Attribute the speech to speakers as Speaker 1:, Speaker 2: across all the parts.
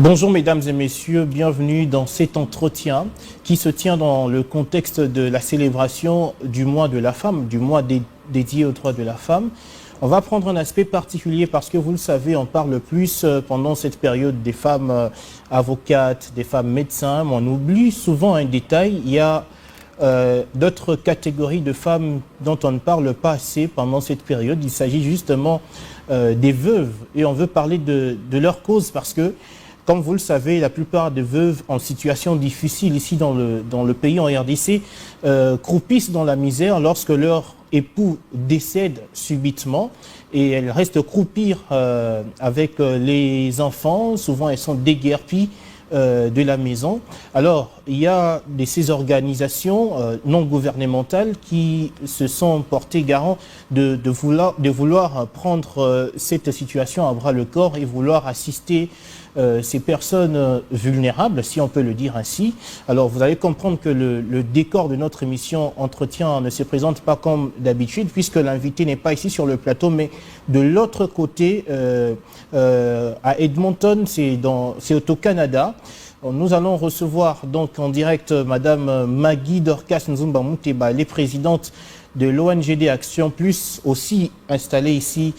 Speaker 1: Bonjour mesdames et messieurs, bienvenue dans cet entretien qui se tient dans le contexte de la célébration du mois de la femme, du mois dédié aux droits de la femme. On va prendre un aspect particulier parce que vous le savez, on parle plus pendant cette période des femmes avocates, des femmes médecins, mais on oublie souvent un détail, il y a d'autres catégories de femmes dont on ne parle pas assez pendant cette période. Il s'agit justement des veuves et on veut parler de leur cause parce que comme vous le savez, la plupart des veuves en situation difficile ici dans le pays, en RDC, croupissent dans la misère lorsque leur époux décède subitement et elles restent croupir avec les enfants. Souvent, elles sont déguerpies de la maison. Alors, il y a ces organisations non gouvernementales qui se sont portées garant de vouloir prendre cette situation à bras le corps et vouloir assister ces personnes vulnérables, si on peut le dire ainsi. Alors, vous allez comprendre que le décor de notre émission Entretien ne se présente pas comme d'habitude, puisque l'invité n'est pas ici sur le plateau, mais de l'autre côté, à Edmonton, c'est au Canada. Nous allons recevoir donc en direct Madame Maggie Dorcas Nzumba Muteba, les présidentes de l'ONGD Action Plus, aussi installée ici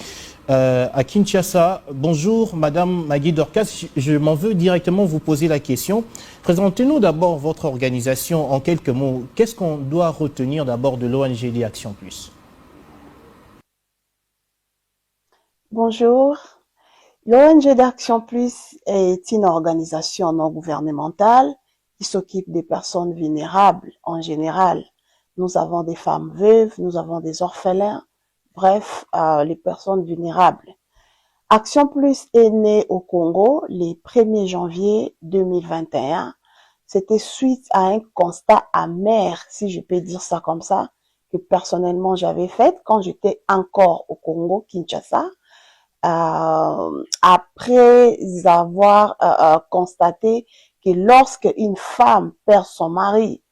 Speaker 1: à Kinshasa. Bonjour Madame Maggie Dorcas, je m'en veux directement vous poser la question. Présentez-nous d'abord votre organisation en quelques mots. Qu'est-ce qu'on doit retenir d'abord de l'ONGD Action Plus?
Speaker 2: Bonjour. L'ONG d'Action Plus est une organisation non gouvernementale qui s'occupe des personnes vulnérables en général. Nous avons des femmes veuves, nous avons des orphelins, bref, les personnes vulnérables. Action Plus est née au Congo le 1er janvier 2021. C'était suite à un constat amer, si je peux dire ça comme ça, que personnellement j'avais fait quand j'étais encore au Congo, Kinshasa. Après avoir constaté que lorsque une femme perd son mari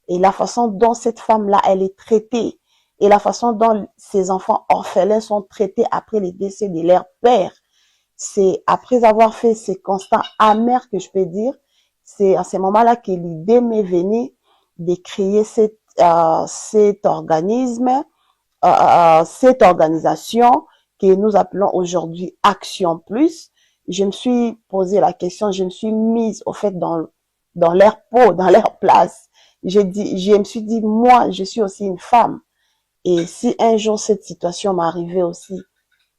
Speaker 2: et la façon dont cette femme-là elle est traitée et la façon dont ses enfants orphelins sont traités après le décès de leur père, c'est après avoir fait ces constats amers que je peux dire, c'est à ce moment-là que l'idée m'est venue de créer cet organisme, cette organisation que nous appelons aujourd'hui Action Plus. Je me suis posé la question, je me suis mise au fait dans leur peau, dans leur place. Je me suis dit, moi, je suis aussi une femme. Et si un jour cette situation m'arrivait aussi,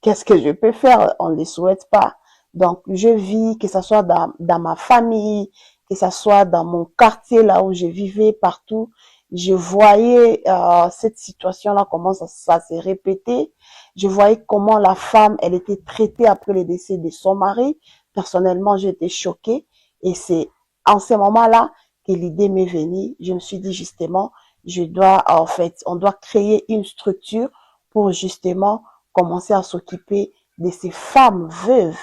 Speaker 2: qu'est-ce que je peux faire? On ne le souhaite pas. Donc, je vis, que ce soit dans ma famille, que ce soit dans mon quartier, là où je vivais, partout. Je voyais cette situation-là, comment ça s'est répété. Je voyais comment la femme, elle était traitée après le décès de son mari. Personnellement, j'étais choquée. Et c'est en ce moment-là que l'idée m'est venue. Je me suis dit justement, on doit créer une structure pour justement commencer à s'occuper de ces femmes veuves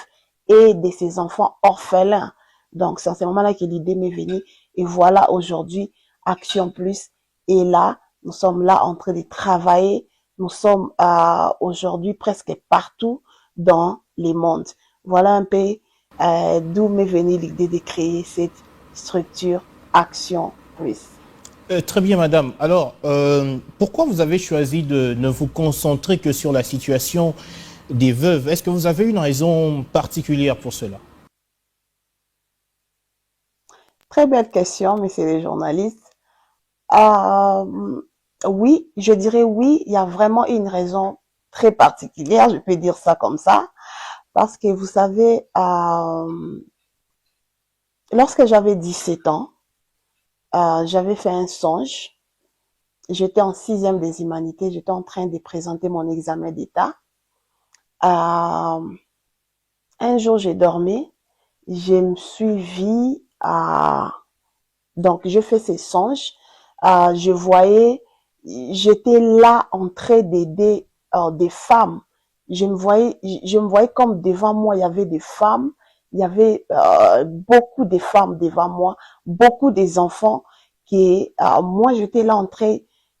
Speaker 2: et de ces enfants orphelins. Donc, c'est en ce moment-là que l'idée m'est venue. Et voilà, aujourd'hui, Action Plus est là. Nous sommes là en train de travailler. Nous sommes aujourd'hui presque partout dans les mondes. Voilà un peu d'où m'est venue l'idée de créer cette structure Action Plus.
Speaker 1: Très bien, madame. Alors, pourquoi vous avez choisi de ne vous concentrer que sur la situation des veuves? Est-ce que vous avez une raison particulière pour cela?
Speaker 2: Très belle question, messieurs les journalistes. Oui, je dirais oui, il y a vraiment une raison très particulière, je peux dire ça comme ça, parce que vous savez, lorsque j'avais 17 ans, j'avais fait un songe. J'étais en 6e des humanités, j'étais en train de présenter mon examen d'état. Un jour, j'ai dormi, je me suis vue donc je fais ces songes, je voyais, j'étais là en train d'aider des femmes. Je me voyais comme devant moi, il y avait des femmes, il y avait beaucoup de femmes devant moi, beaucoup des enfants qui, moi j'étais là en train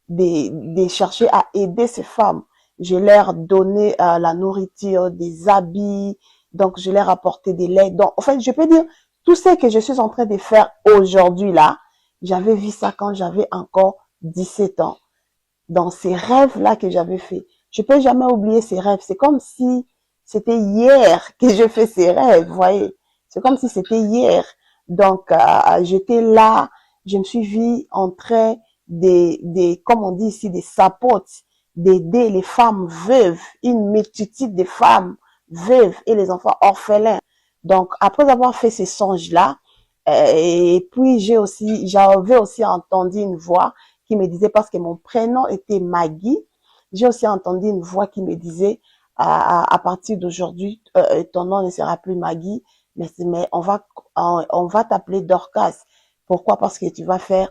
Speaker 2: de chercher à aider ces femmes. Je leur donnais la nourriture, des habits, donc je leur apportais des laits. Donc en fait, je peux dire Tout ce que je suis en train de faire aujourd'hui là, j'avais vu ça quand j'avais encore 17 ans. Dans ces rêves-là que j'avais fait. Je peux jamais oublier ces rêves. C'est comme si c'était hier que je fais ces rêves, vous voyez. C'est comme si c'était hier. Donc, j'étais là, je me suis vue en train comme on dit ici, des sapotes, d'aider les femmes veuves, une multitude de femmes veuves et les enfants orphelins. Donc, après avoir fait ces songes-là, et puis j'avais aussi entendu une voix qui me disait, parce que mon prénom était Maggie, j'ai aussi entendu une voix qui me disait, à partir d'aujourd'hui, ton nom ne sera plus Maggie, mais on va t'appeler Dorcas. Pourquoi? Parce que tu vas faire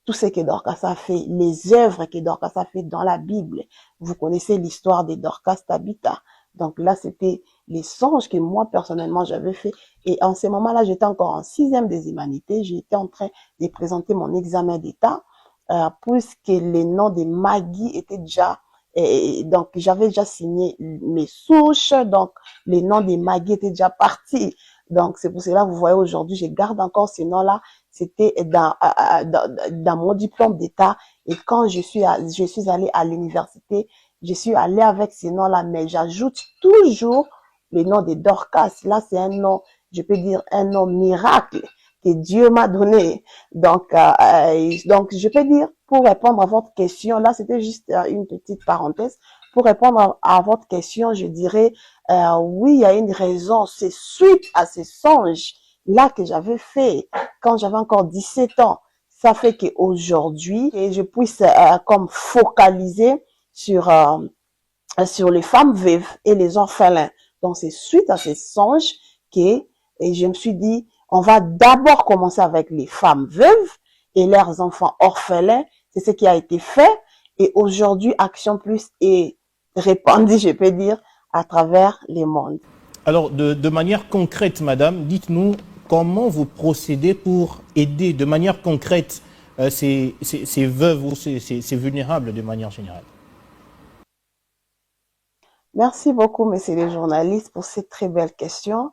Speaker 2: tout ce que Dorcas a fait, les œuvres que Dorcas a fait dans la Bible. Vous connaissez l'histoire de Dorcas Tabitha. Donc là, c'était les songes que moi, personnellement, j'avais fait. Et en ce moment-là, j'étais encore en 6e des humanités. J'étais en train de présenter mon examen d'État, puisque le nom de Maggie était déjà... donc, j'avais déjà signé mes souches. Donc, le nom de Maggie était déjà parti. Donc, c'est pour cela, vous voyez, aujourd'hui, je garde encore ce nom-là. C'était dans mon diplôme d'État. Et quand je suis allée à l'université, je suis allée avec ce nom-là, mais j'ajoute toujours le nom de Dorcas. Là, c'est un nom, je peux dire, un nom miracle que Dieu m'a donné. Donc, je peux dire, pour répondre à votre question, là, c'était juste une petite parenthèse. Pour répondre à votre question, je dirais, oui, il y a une raison. C'est suite à ces songes là que j'avais fait quand j'avais encore 17 ans. Ça fait qu'aujourd'hui, je puisse comme focaliser sur les femmes veuves et les orphelins. Donc, c'est suite à ces songes que je me suis dit, on va d'abord commencer avec les femmes veuves et leurs enfants orphelins. C'est ce qui a été fait. Et aujourd'hui, Action Plus est répandue, je peux dire, à travers les mondes.
Speaker 1: Alors, de manière concrète, madame, dites-nous comment vous procédez pour aider de manière concrète ces veuves ou ces vulnérables de manière générale.
Speaker 2: Merci beaucoup, messieurs les journalistes, pour cette très belle question.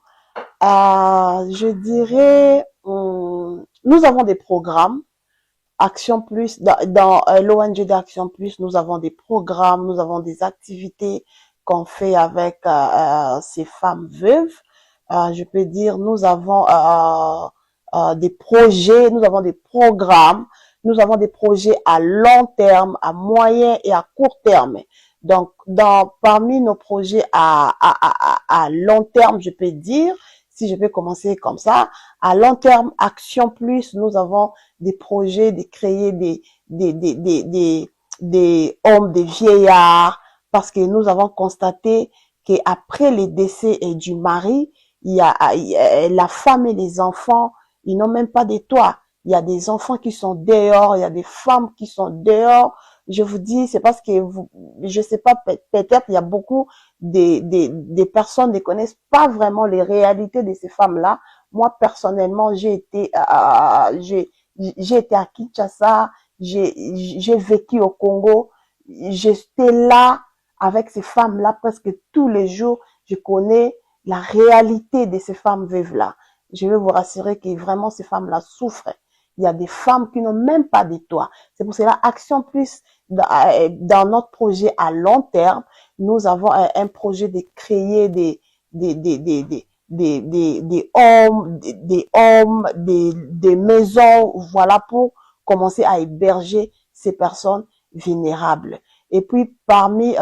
Speaker 2: Je dirais, nous avons des programmes. Action Plus, dans l'ONG d'Action Plus, nous avons des programmes, nous avons des activités qu'on fait avec ces femmes veuves. Je peux dire, nous avons des projets, nous avons des programmes, nous avons des projets à long terme, à moyen et à court terme. Donc, parmi nos projets à long terme, je peux dire, si je peux commencer comme ça, à long terme, Action Plus, nous avons des projets de créer des hommes, des vieillards, parce que nous avons constaté qu'après les décès du mari, il y a la femme et les enfants, ils n'ont même pas de toit. Il y a des enfants qui sont dehors, il y a des femmes qui sont dehors. Je vous dis, c'est parce que je sais pas, peut-être il y a beaucoup des personnes ne connaissent pas vraiment les réalités de ces femmes-là. Moi, personnellement, j'ai été à Kinshasa, j'ai vécu au Congo, j'étais là avec ces femmes-là presque tous les jours. Je connais la réalité de ces femmes veuves-là. Je vais vous rassurer que vraiment ces femmes-là souffrent. Il y a des femmes qui n'ont même pas de toit. C'est pour cela, Action Plus, dans notre projet à long terme, nous avons un projet de créer des hommes, des maisons, voilà, pour commencer à héberger ces personnes vulnérables. Et puis, parmi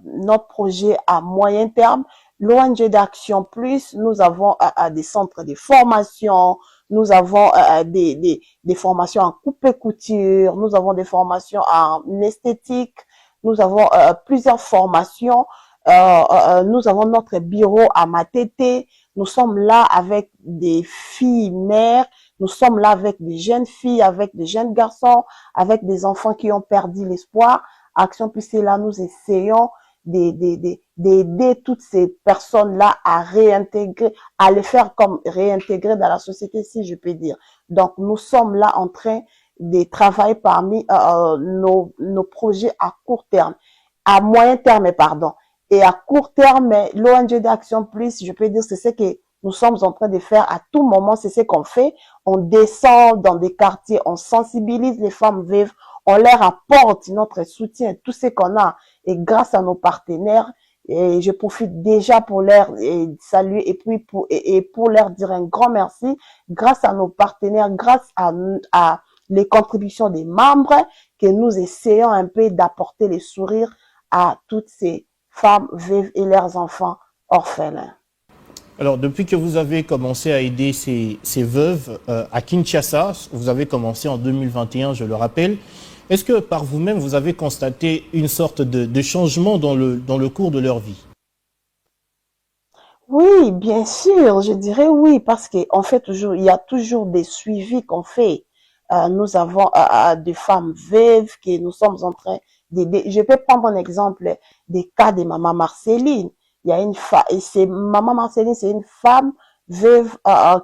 Speaker 2: notre projet à moyen terme, l'ONG d'Action Plus, nous avons des centres de formation, nous avons des formations en coupe et couture, nous avons des formations en esthétique, nous avons plusieurs formations. Nous avons notre bureau à Matete. Nous sommes là avec des filles mères. Nous sommes là avec des jeunes filles, avec des jeunes garçons, avec des enfants qui ont perdu l'espoir. Action Plus est là, nous essayons d'aider toutes ces personnes-là à réintégrer, à les faire comme réintégrer dans la société, si je peux dire. Donc, nous sommes là en train de travailler parmi nos projets à court terme, à moyen terme, pardon. Et à court terme, l'ONG d'Action Plus, je peux dire, c'est ce que nous sommes en train de faire à tout moment, c'est ce qu'on fait. On descend dans des quartiers, on sensibilise les femmes veuves, on leur apporte notre soutien, tout ce qu'on a. Et grâce à nos partenaires, et je profite déjà pour leur saluer et puis pour leur dire un grand merci. Grâce à nos partenaires, grâce à les contributions des membres, que nous essayons un peu d'apporter les sourires à toutes ces femmes veuves et leurs enfants orphelins.
Speaker 1: Alors, depuis que vous avez commencé à aider ces veuves à Kinshasa, vous avez commencé en 2021, je le rappelle, est-ce que par vous-même, vous avez constaté une sorte de changement dans le cours de leur vie?
Speaker 2: Oui, bien sûr, je dirais oui, parce qu'en fait, toujours, il y a toujours des suivis qu'on fait. Nous avons des femmes veuves que nous sommes en train d'aider. Je peux prendre un exemple des cas de maman Marceline. Il y a une femme, et c'est maman Marceline, c'est une femme veuve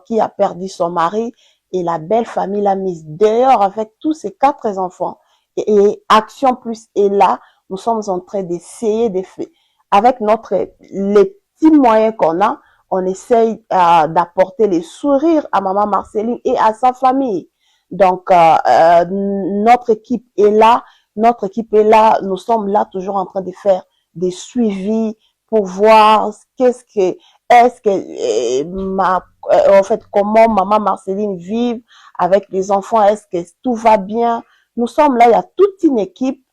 Speaker 2: qui a perdu son mari et la belle famille l'a mise dehors avec tous ses 4 enfants. Et Action Plus est là. Nous sommes en train d'essayer de faire, avec les petits moyens qu'on a, on essaye d'apporter les sourires à maman Marceline et à sa famille. Donc, notre équipe est là. Notre équipe est là. Nous sommes là toujours en train de faire des suivis pour voir en fait, comment maman Marceline vit avec les enfants. Est-ce que tout va bien? Nous sommes là. Il y a toute une équipe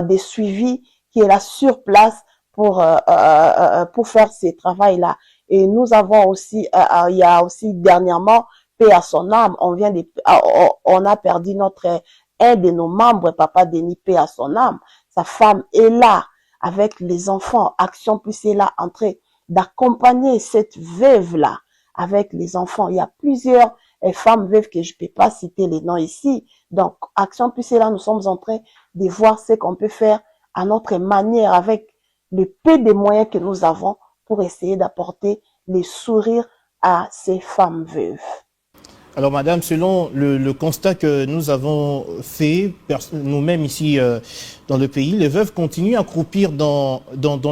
Speaker 2: des suivis qui est là sur place pour faire ces travails-là. Et nous avons aussi, il y a aussi dernièrement, paix à son âme, on a perdu un de nos membres, Papa Denis, paix à son âme. Sa femme est là avec les enfants. Action Plus est là en train d'accompagner cette veuve-là avec les enfants. Il y a plusieurs femmes veuves que je ne peux pas citer les noms ici. Donc, Action Plus est là, nous sommes en train de voir ce qu'on peut faire à notre manière avec le peu de moyens que nous avons pour essayer d'apporter les sourires à ces femmes veuves.
Speaker 1: Alors, madame, selon le constat que nous avons fait, nous-mêmes ici dans le pays, les veuves continuent à croupir dans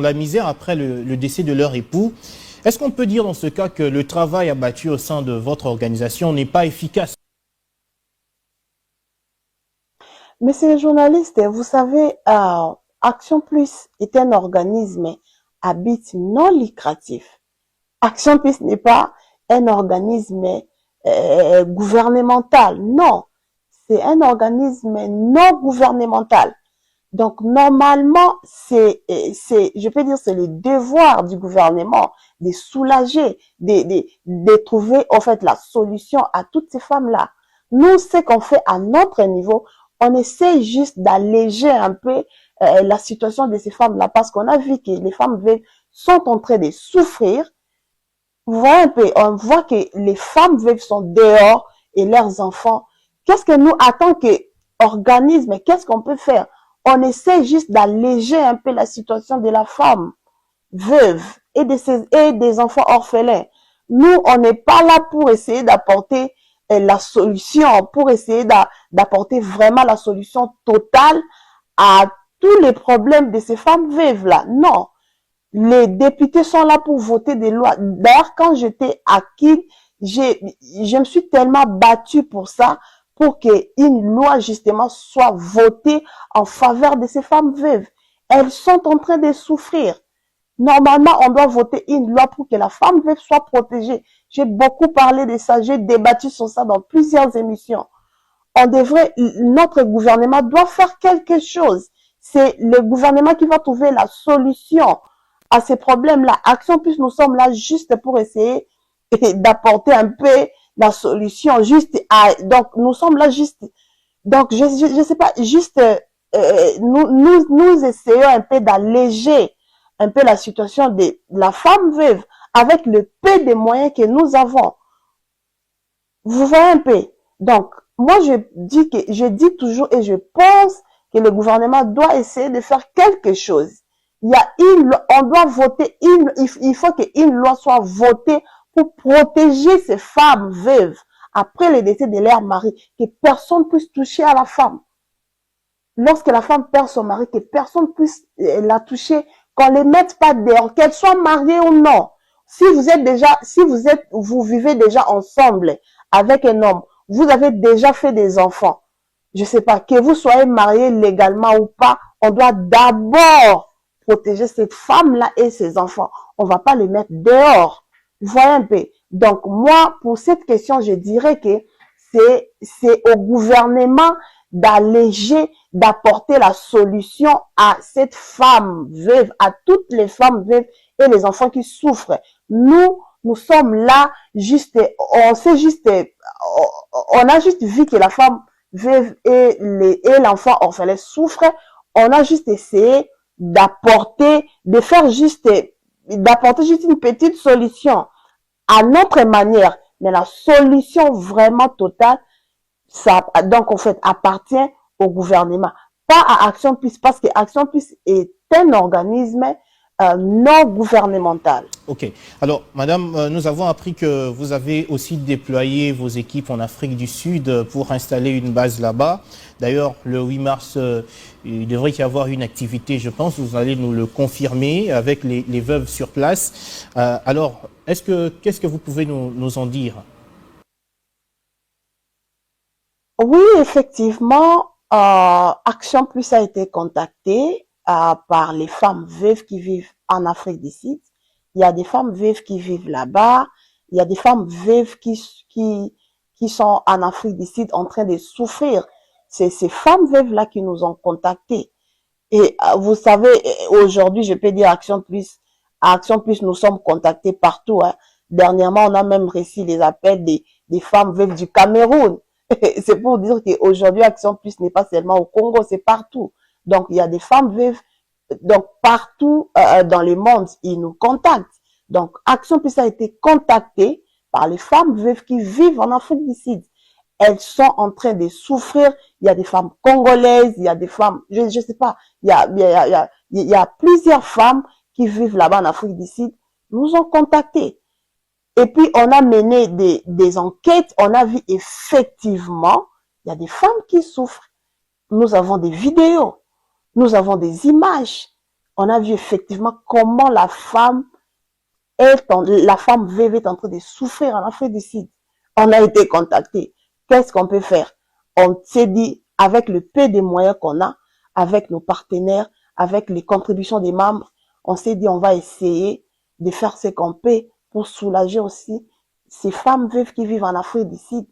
Speaker 1: la misère après le décès de leur époux. Est-ce qu'on peut dire dans ce cas que le travail abattu au sein de votre organisation n'est pas efficace?
Speaker 2: Monsieur le journaliste, vous savez, Action Plus est un organisme à but non lucratif. Action Plus n'est pas un organisme gouvernemental. Non, c'est un organisme non gouvernemental. Donc, normalement, je peux dire, c'est le devoir du gouvernement de soulager, de trouver, en fait, la solution à toutes ces femmes-là. Nous, ce qu'on fait à notre niveau, on essaie juste d'alléger un peu la situation de ces femmes-là parce qu'on a vu que les femmes veuves sont en train de souffrir. Vous voyez un peu, on voit que les femmes veuves sont dehors et leurs enfants. Qu'est-ce que nous, en tant qu'organisme, qu'est-ce qu'on peut faire? On essaie juste d'alléger un peu la situation de la femme veuve et des enfants orphelins. Nous, on n'est pas là pour essayer d'apporter la solution, pour essayer d'apporter vraiment la solution totale à tous les problèmes de ces femmes veuves-là. Non. Les députés sont là pour voter des lois. D'ailleurs, quand j'étais à Kid, je me suis tellement battue pour ça, pour qu'une loi justement soit votée en faveur de ces femmes veuves. Elles sont en train de souffrir. Normalement, on doit voter une loi pour que la femme veuve soit protégée. J'ai beaucoup parlé de ça, j'ai débattu sur ça dans plusieurs émissions. Notre gouvernement doit faire quelque chose. C'est le gouvernement qui va trouver la solution à ces problèmes-là. Action Plus, nous sommes là juste pour essayer d'apporter un peu la solution. Donc, nous sommes là juste. Donc, je sais pas, juste, nous essayons un peu d'alléger un peu la situation de la femme veuve avec le peu de moyens que nous avons. Vous voyez un peu. Donc, moi, je dis toujours et je pense que le gouvernement doit essayer de faire quelque chose. On doit voter il faut qu'une loi soit votée pour protéger ces femmes veuves après le décès de leur mari, que personne puisse toucher à la femme. Lorsque la femme perd son mari, que personne puisse la toucher, qu'on ne les mette pas dehors, qu'elle soit mariée ou non. vous vivez déjà ensemble avec un homme, vous avez déjà fait des enfants, je sais pas, que vous soyez marié légalement ou pas, on doit d'abord protéger cette femme-là et ses enfants. On va pas les mettre dehors. Vous voyez un peu. Donc, moi, pour cette question, je dirais que c'est au gouvernement d'alléger, d'apporter la solution à cette femme veuve, à toutes les femmes veuves et les enfants qui souffrent. Nous sommes là, juste, on a juste vu que la femme veuve et l'enfant orphelin souffrent. On a juste essayé d'apporter juste une petite solution à notre manière. Mais la solution vraiment totale, ça, donc, en fait, appartient au gouvernement, pas à Action Plus, parce que Action Plus est un organisme non gouvernemental.
Speaker 1: Ok. Alors, madame, nous avons appris que vous avez aussi déployé vos équipes en Afrique du Sud pour installer une base là-bas. D'ailleurs, le 8 mars, il devrait y avoir une activité, je pense. Vous allez nous le confirmer avec les veuves sur place. Alors, qu'est-ce que vous pouvez nous en dire?
Speaker 2: Oui, effectivement, Action Plus a été contacté par les femmes veuves qui vivent en Afrique du Sud. Il y a des femmes veuves qui vivent là-bas. Il y a des femmes veuves qui sont en Afrique du Sud en train de souffrir. C'est ces femmes veuves-là qui nous ont contactés. Et vous savez, aujourd'hui, je peux dire Action Plus. À Action Plus, nous sommes contactés partout. Hein. Dernièrement, on a même reçu les appels des femmes veuves du Cameroun. C'est pour dire qu'aujourd'hui, Action Plus n'est pas seulement au Congo, c'est partout. Donc, il y a des femmes veuves, donc partout dans le monde, ils nous contactent. Donc, Action Plus a été contactée par les femmes veuves qui vivent en Afrique du Sud. Elles sont en train de souffrir. Il y a des femmes congolaises, il y a des femmes, je sais pas, il y a plusieurs femmes qui vivent là-bas en Afrique du Sud, nous ont contactés. Et puis, on a mené des enquêtes, on a vu effectivement, il y a des femmes qui souffrent. Nous avons des vidéos, nous avons des images. On a vu effectivement comment la femme veuve est en train de souffrir en Afrique du Sud. On a été contactés. Qu'est-ce qu'on peut faire? On s'est dit, avec le peu de moyens qu'on a, avec nos partenaires, avec les contributions des membres, on s'est dit, on va essayer de faire ce qu'on peut pour soulager aussi ces femmes veuves qui vivent en Afrique du Sud.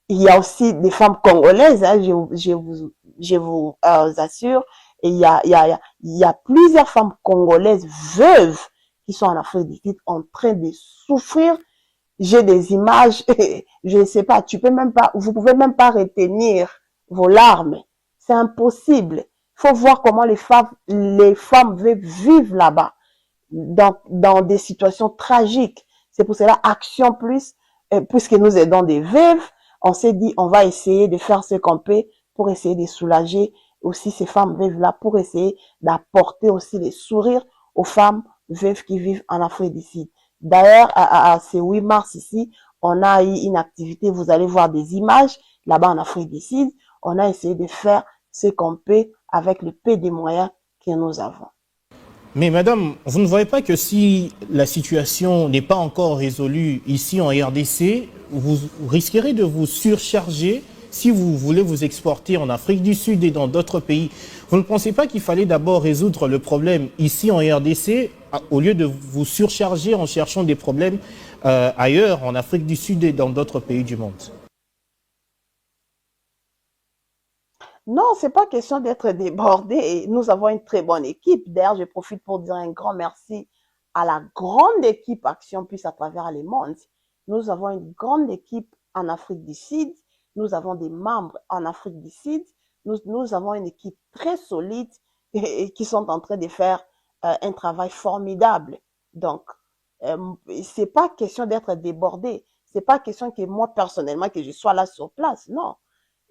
Speaker 2: Il y a aussi des femmes congolaises, hein, je vous assure. Et il y a plusieurs femmes congolaises veuves qui sont en Afrique du Sud en train de souffrir. J'ai des images, je ne sais pas, vous pouvez même pas retenir vos larmes. C'est impossible. Il faut voir comment les femmes vivent là-bas, dans des situations tragiques. C'est pour cela, Action Plus, puisque nous aidons des veuves, on s'est dit, on va essayer de faire ce qu'on peut pour essayer de soulager aussi ces femmes veuves-là, pour essayer d'apporter aussi les sourires aux femmes veuves qui vivent en Afrique du Sud. D'ailleurs, à ce 8 mars ici, on a eu une activité, vous allez voir des images, là-bas en Afrique du Sud, on a essayé de faire ce qu'on peut avec le peu de moyens que nous avons.
Speaker 1: Mais madame, vous ne voyez pas que si la situation n'est pas encore résolue ici en RDC, vous risquerez de vous surcharger si vous voulez vous exporter en Afrique du Sud et dans d'autres pays. Vous ne pensez pas qu'il fallait d'abord résoudre le problème ici en RDC au lieu de vous surcharger en cherchant des problèmes ailleurs, en Afrique du Sud et dans d'autres pays du monde?
Speaker 2: Non, c'est pas question d'être débordé. Nous avons une très bonne équipe. D'ailleurs, je profite pour dire un grand merci à la grande équipe Action Plus à travers le monde. Nous avons une grande équipe en Afrique du Sud. Nous avons des membres en Afrique du Sud. Nous avons une équipe très solide et qui sont en train de faire un travail formidable. Donc, c'est pas question d'être débordé. C'est pas question que moi, personnellement, que je sois là sur place. Non.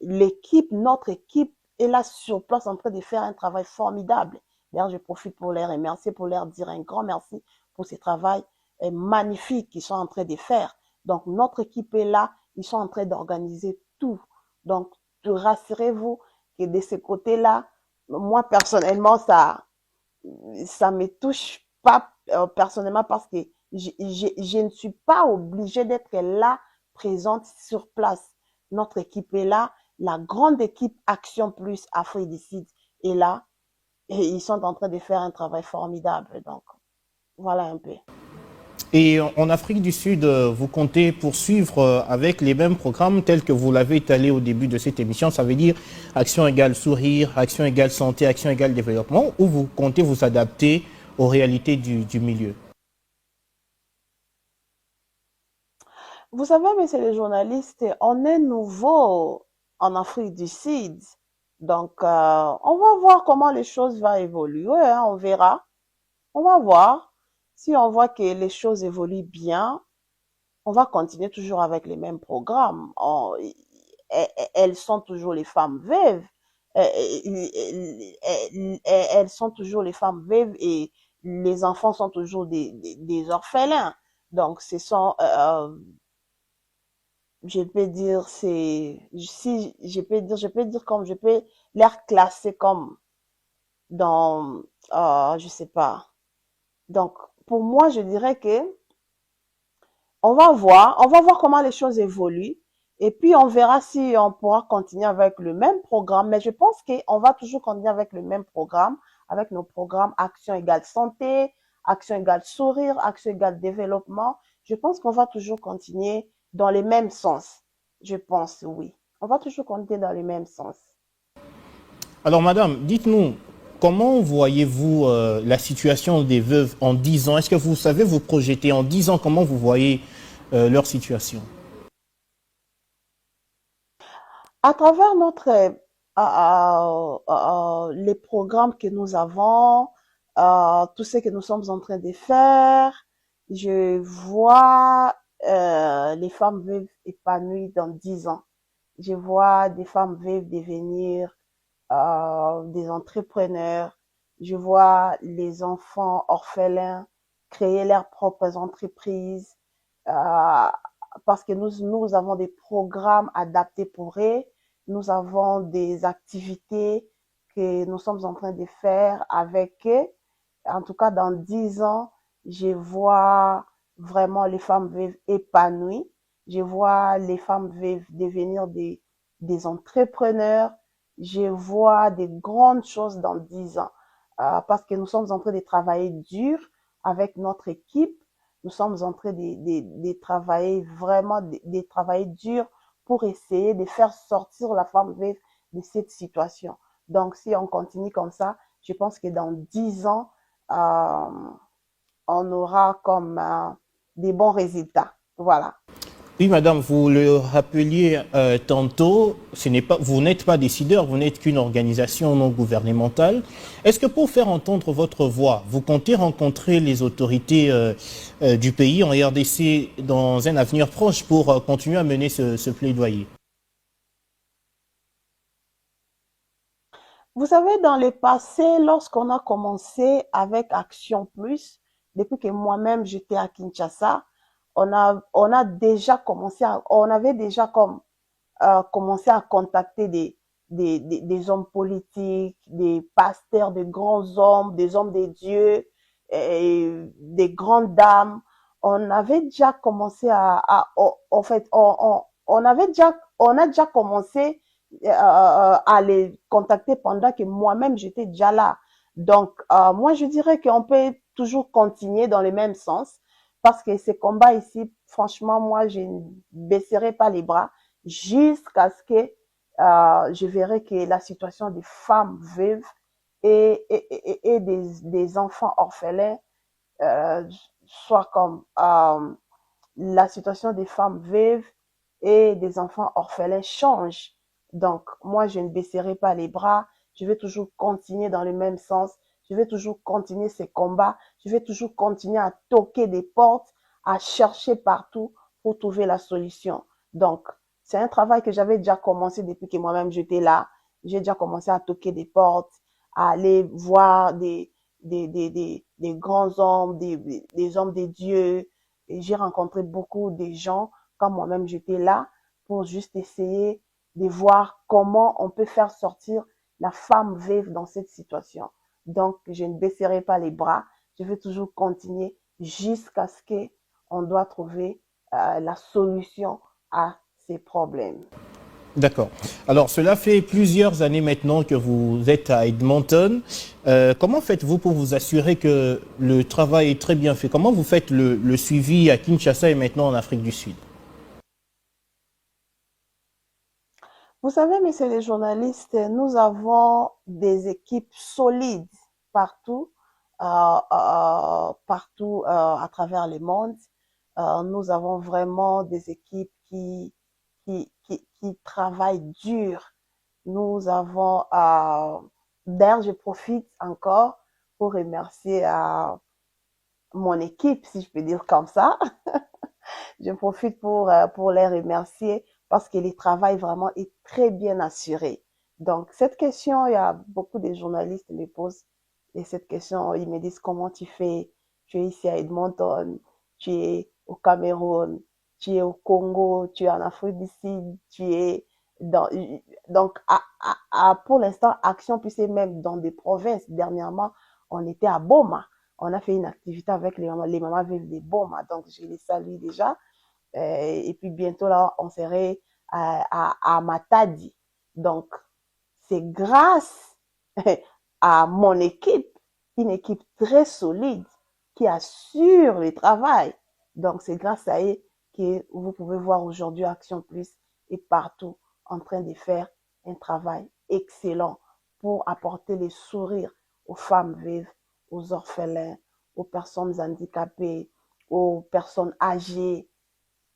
Speaker 2: Notre équipe est là sur place en train de faire un travail formidable. D'ailleurs, je profite pour les remercier, pour leur dire un grand merci pour ce travail magnifique qu'ils sont en train de faire. Donc, notre équipe est là, ils sont en train d'organiser tout. Donc, rassurez-vous que de ce côté-là, moi, personnellement, ça me touche pas personnellement parce que Je ne suis pas obligée d'être là, présente sur place. Notre équipe est là. La grande équipe Action Plus Afrique du Sud est là. Et ils sont en train de faire un travail formidable. Donc, voilà un peu.
Speaker 1: Et en Afrique du Sud, vous comptez poursuivre avec les mêmes programmes tels que vous l'avez étalé au début de cette émission, ça veut dire action égale sourire, action égale santé, action égale développement, ou vous comptez vous adapter aux réalités du milieu?
Speaker 2: Vous savez, messieurs les journalistes, on est nouveau en Afrique du Sud. Donc, on va voir comment les choses vont évoluer, hein, on verra. On va voir. Si on voit que les choses évoluent bien, on va continuer toujours avec les mêmes programmes. Elles sont toujours les femmes veuves. Elles sont toujours les femmes veuves et les enfants sont toujours des orphelins. Donc, ce sont, je peux dire, si je peux dire comme, je peux les classer comme dans, je sais pas. Donc, pour moi, je dirais que on va voir comment les choses évoluent. Et puis, on verra si on pourra continuer avec le même programme. Mais je pense qu'on va toujours continuer avec le même programme, avec nos programmes Action égale santé, Action égale sourire, Action égale développement. Je pense qu'on va toujours continuer dans les mêmes sens. Je pense, oui. On va toujours continuer dans les mêmes sens.
Speaker 1: Alors, madame, dites-nous, comment voyez-vous la situation des veuves en 10 ans? Est-ce que vous savez vous projeter en 10 ans? Comment vous voyez leur situation?
Speaker 2: À travers les programmes que nous avons, tout ce que nous sommes en train de faire, je vois les femmes veuves épanouies dans 10 ans. Je vois des femmes veuves devenir des entrepreneurs. Je vois les enfants orphelins créer leurs propres entreprises euh, parce que nous avons des programmes adaptés pour eux. Nous avons des activités que nous sommes en train de faire avec eux. En tout cas, dans 10 ans, je vois vraiment les femmes veuves épanouies. Je vois les femmes veuves devenir des entrepreneurs. Je vois des grandes choses dans 10 ans parce que nous sommes en train de travailler dur avec notre équipe. Nous sommes en train de travailler vraiment, de travailler dur pour essayer de faire sortir la femme veuve de cette situation. Donc, si on continue comme ça, je pense que dans 10 ans, euh, on aura comme des bons résultats. Voilà.
Speaker 1: Oui, madame, vous le rappeliez tantôt, vous n'êtes pas décideur, vous n'êtes qu'une organisation non gouvernementale. Est-ce que pour faire entendre votre voix, vous comptez rencontrer les autorités du pays en RDC dans un avenir proche pour continuer à mener ce plaidoyer?
Speaker 2: Vous savez, dans le passé, lorsqu'on a commencé avec Action Plus, depuis que moi-même j'étais à Kinshasa, on a déjà commencé on avait déjà comme commencé à contacter des hommes politiques, des pasteurs, des grands hommes, des hommes de Dieu, et des grandes dames. On avait déjà commencé en fait, on a déjà commencé à les contacter pendant que moi-même j'étais déjà là. Donc, moi, je dirais qu'on peut toujours continuer dans le même sens parce que ces combats ici, franchement, moi, je ne baisserai pas les bras jusqu'à ce que je verrai que la situation des femmes veuves et des enfants orphelins euh, soit comme la situation des femmes veuves et des enfants orphelins change. Donc, moi, je ne baisserai pas les bras. Je vais toujours continuer dans le même sens. Je vais toujours continuer ces combats. Je vais toujours continuer à toquer des portes, à chercher partout pour trouver la solution. Donc, c'est un travail que j'avais déjà commencé depuis que moi-même j'étais là. J'ai déjà commencé à toquer des portes, à aller voir des grands hommes, des hommes des dieux. Et j'ai rencontré beaucoup de gens quand moi-même j'étais là pour juste essayer de voir comment on peut faire sortir la femme veuve dans cette situation. Donc, je ne baisserai pas les bras. Je vais toujours continuer jusqu'à ce qu'on doit trouver la solution à ces problèmes.
Speaker 1: D'accord. Alors, cela fait plusieurs années maintenant que vous êtes à Edmonton. Comment faites-vous pour vous assurer que le travail est très bien fait? Comment vous faites le suivi à Kinshasa et maintenant en Afrique du Sud?
Speaker 2: Vous savez, messieurs les journalistes, nous avons des équipes solides partout, partout à travers le monde. Nous avons vraiment des équipes qui travaillent dur. Nous avons, d'ailleurs, je profite encore pour remercier mon équipe, si je peux dire comme ça. Je profite pour les remercier parce que le travail vraiment est très bien assuré. Donc, cette question, il y a beaucoup de journalistes qui me posent et cette question, ils me disent comment tu fais? Tu es ici à Edmonton, tu es au Cameroun, tu es au Congo, tu es en Afrique du Sud, tu es dans, donc, pour l'instant, Action Puissée même dans des provinces. Dernièrement, on était à Boma. On a fait une activité avec les mamans veuves de Boma. Donc, je les salue déjà. Et puis bientôt là, on serait à Matadi. Donc, c'est grâce à mon équipe, une équipe très solide qui assure le travail. Donc, c'est grâce à eux que vous pouvez voir aujourd'hui Action Plus est partout en train de faire un travail excellent pour apporter les sourires aux femmes veuves, aux orphelins, aux personnes handicapées, aux personnes âgées,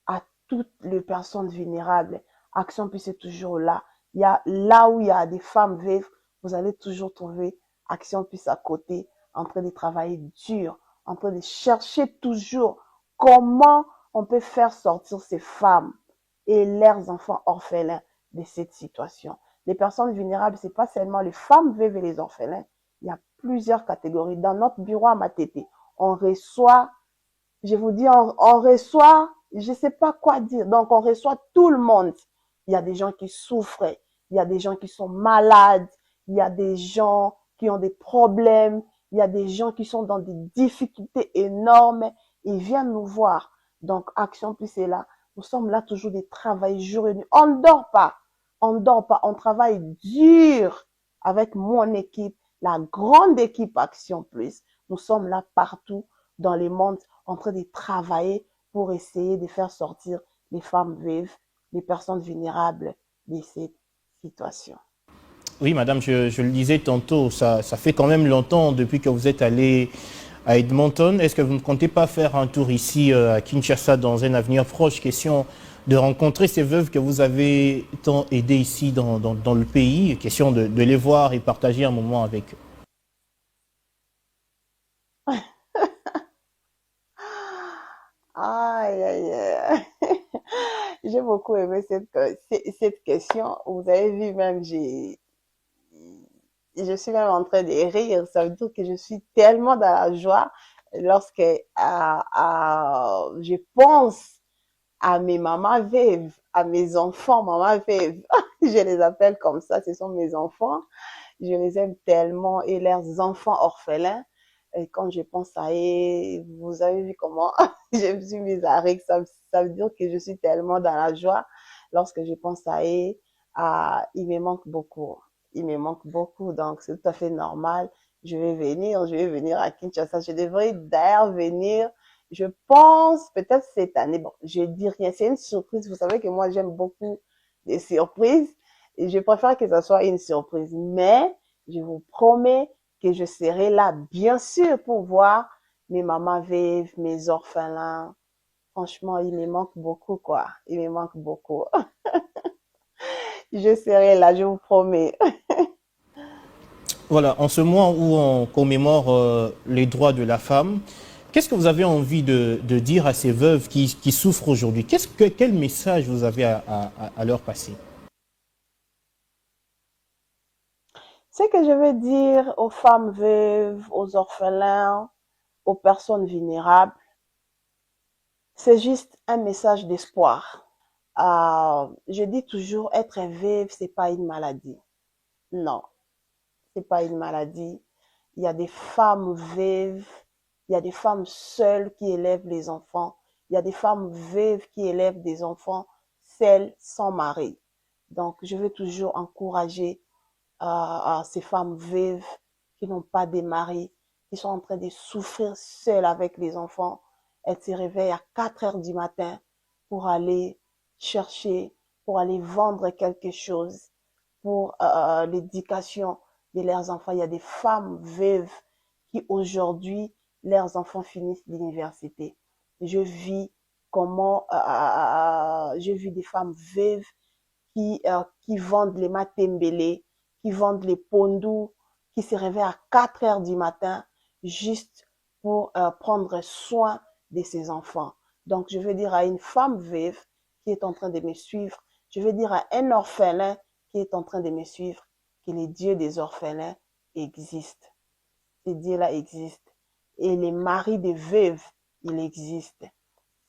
Speaker 2: à toutes les personnes vulnérables. Action Puisse est toujours là. Il y a là où il y a des femmes veuves, vous allez toujours trouver Action Puisse à côté, en train de travailler dur, en train de chercher toujours comment on peut faire sortir ces femmes et leurs enfants orphelins de cette situation. Les personnes vulnérables, c'est pas seulement les femmes veuves et les orphelins. Il y a plusieurs catégories. Dans notre bureau à Matete, on reçoit, je vous dis, on reçoit, je sais pas quoi dire. Donc, on reçoit tout le monde. Il y a des gens qui souffrent, il y a des gens qui sont malades, il y a des gens qui ont des problèmes, il y a des gens qui sont dans des difficultés énormes. Ils viennent nous voir. Donc, Action Plus est là. Nous sommes là toujours des travailleurs jour et nuit. On ne dort pas. On ne dort pas. On travaille dur avec mon équipe, la grande équipe Action Plus. Nous sommes là partout dans le monde en train de travailler pour essayer de faire sortir les femmes veuves, les personnes vulnérables de cette situation.
Speaker 1: Oui, madame, je le disais tantôt, ça fait quand même longtemps depuis que vous êtes allé à Edmonton. Est-ce que vous ne comptez pas faire un tour ici à Kinshasa dans un avenir proche? Question de rencontrer ces veuves que vous avez tant aidées ici dans le pays. Question de les voir et partager un moment avec eux.
Speaker 2: Aïe, aïe, aïe. J'ai beaucoup aimé cette question. Vous avez vu même, je suis même en train de rire. Ça veut dire que je suis tellement dans la joie lorsque je pense à mes mamans veuves, à mes enfants mamans veuves. Je les appelle comme ça, ce sont mes enfants. Je les aime tellement et leurs enfants orphelins. Et quand je pense à eux, vous avez vu comment je me suis mise à rire. Ça veut dire que je suis tellement dans la joie lorsque je pense à eux. Il me manque beaucoup. Il me manque beaucoup, donc c'est tout à fait normal. Je vais venir à Kinshasa. Je devrais d'ailleurs venir, je pense, peut-être cette année. Bon, je dis rien, c'est une surprise. Vous savez que moi, j'aime beaucoup les surprises. Et je préfère que ça soit une surprise. Mais je vous promets que je serai là, bien sûr, pour voir mes mamans veuves, mes orphelins. Franchement, il me manque beaucoup, quoi. Il me manque beaucoup. Je serai là, je vous promets.
Speaker 1: Voilà, en ce mois où on commémore les droits de la femme, qu'est-ce que vous avez envie de dire à ces veuves qui souffrent aujourd'hui? Quel message vous avez à leur passer?
Speaker 2: Ce que je veux dire aux femmes veuves, aux orphelins, aux personnes vulnérables, c'est juste un message d'espoir. Je dis toujours, être veuve, c'est pas une maladie. Non, c'est pas une maladie. Il y a des femmes veuves, il Il y a des femmes seules qui élèvent les enfants. Il y a des femmes veuves qui élèvent des enfants, celles sans mari. Donc, je veux toujours encourager ces femmes veuves qui n'ont pas de mari, qui sont en train de souffrir seules avec les enfants. Elles se réveillent à 4 heures du matin pour aller chercher, pour aller vendre quelque chose, pour l'éducation de leurs enfants. Il y a des femmes veuves qui aujourd'hui, leurs enfants finissent l'université. Je vis des femmes veuves qui vendent les matembele, qui vendent les pondous, qui se réveillent à 4 heures du matin juste pour prendre soin de ses enfants. Donc, je veux dire à une femme veuve qui est en train de me suivre, je veux dire à un orphelin qui est en train de me suivre, que les dieux des orphelins existent. Ces dieux-là existent. Et les maris des veuves, il existe.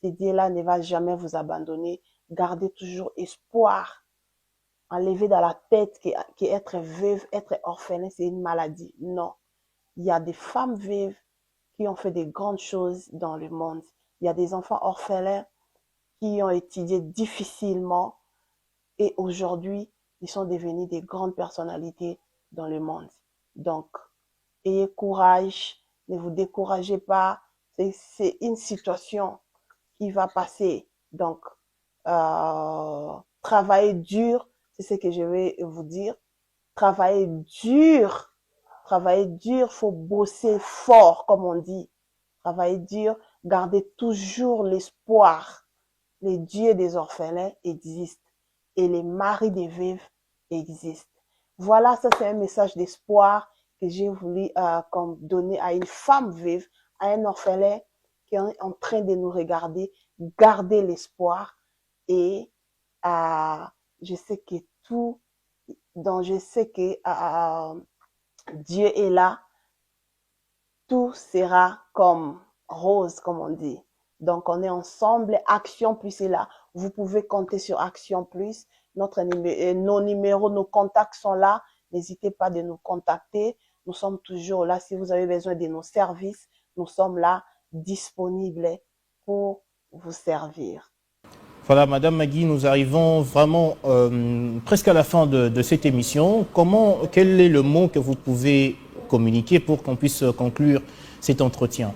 Speaker 2: Ces dieux-là ne va jamais vous abandonner. Gardez toujours espoir. Enlevez dans la tête qu'être veuve, être orphelin, c'est une maladie. Non. Il y a des femmes veuves qui ont fait des grandes choses dans le monde. Il y a des enfants orphelins qui ont étudié difficilement et aujourd'hui, ils sont devenus des grandes personnalités dans le monde. Donc, ayez courage, ne vous découragez pas. C'est une situation qui va passer. Donc, travaillez dur, c'est ce que je vais vous dire. Travaillez dur, faut bosser fort, comme on dit. Travaillez dur, gardez toujours l'espoir. Les dieux des orphelins existent et les maris des veuves existent. Voilà, ça c'est un message d'espoir que j'ai voulu donner à une femme veuve, à un orphelin qui est en train de nous regarder. Gardez l'espoir et je sais que Dieu est là. Tout sera comme rose, comme on dit. Donc, on est ensemble. Action Plus est là. Vous pouvez compter sur Action Plus. Nos numéros, nos contacts sont là. N'hésitez pas de nous contacter. Nous sommes toujours là. Si vous avez besoin de nos services, nous sommes là, disponibles pour vous servir.
Speaker 1: Voilà, Madame Magui, nous arrivons vraiment presque à la fin de cette émission. Quel est le mot que vous pouvez communiquer pour qu'on puisse conclure cet entretien?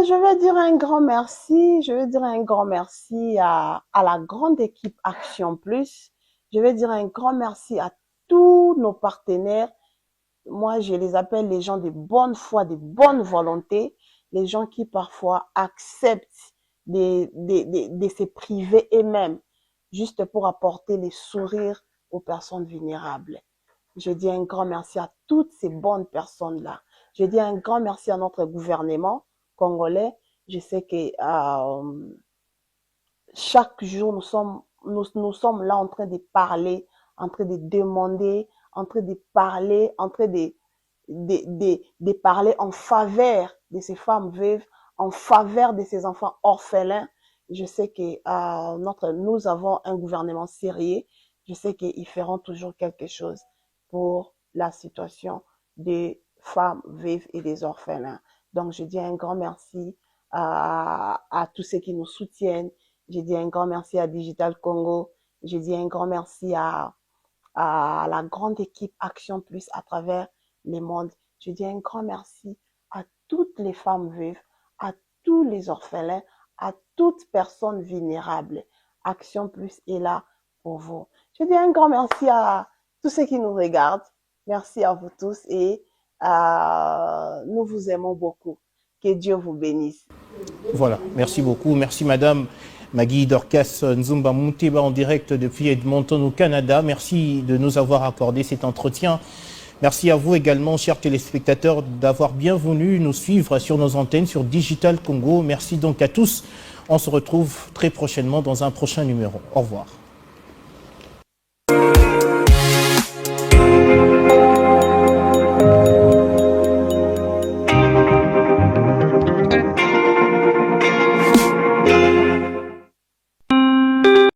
Speaker 2: Je vais dire un grand merci. Je vais dire un grand merci à la grande équipe Action Plus. Je vais dire un grand merci à tous nos partenaires. Moi, je les appelle les gens de bonne foi, de bonne volonté, les gens qui parfois acceptent de se priver eux-mêmes juste pour apporter les sourires aux personnes vulnérables. Je dis un grand merci à toutes ces bonnes personnes-là. Je dis un grand merci à notre gouvernement congolais. Je sais que chaque jour, nous sommes là en train de parler, en train de demander, en train de parler, en train de parler en faveur de ces femmes veuves, en faveur de ces enfants orphelins. Je sais que nous avons un gouvernement sérieux. Je sais qu'ils feront toujours quelque chose pour la situation des femmes veuves et des orphelins. Donc, je dis un grand merci à tous ceux qui nous soutiennent. Je dis un grand merci à Digital Congo. Je dis un grand merci à la grande équipe Action Plus à travers le monde. Je dis un grand merci à toutes les femmes veuves, à tous les orphelins, à toute personne vulnérable. Action Plus est là pour vous. Je dis un grand merci à tous ceux qui nous regardent. Merci à vous tous et nous vous aimons beaucoup. Que Dieu vous bénisse.
Speaker 1: Voilà, merci beaucoup. Merci Madame Magui Dorcas Nzumba Munteba en direct depuis Edmonton au Canada. Merci de nous avoir accordé cet entretien. Merci à vous également, chers téléspectateurs, d'avoir bien voulu nous suivre sur nos antennes sur Digital Congo. Merci donc à tous. On se retrouve très prochainement dans un prochain numéro. Au revoir.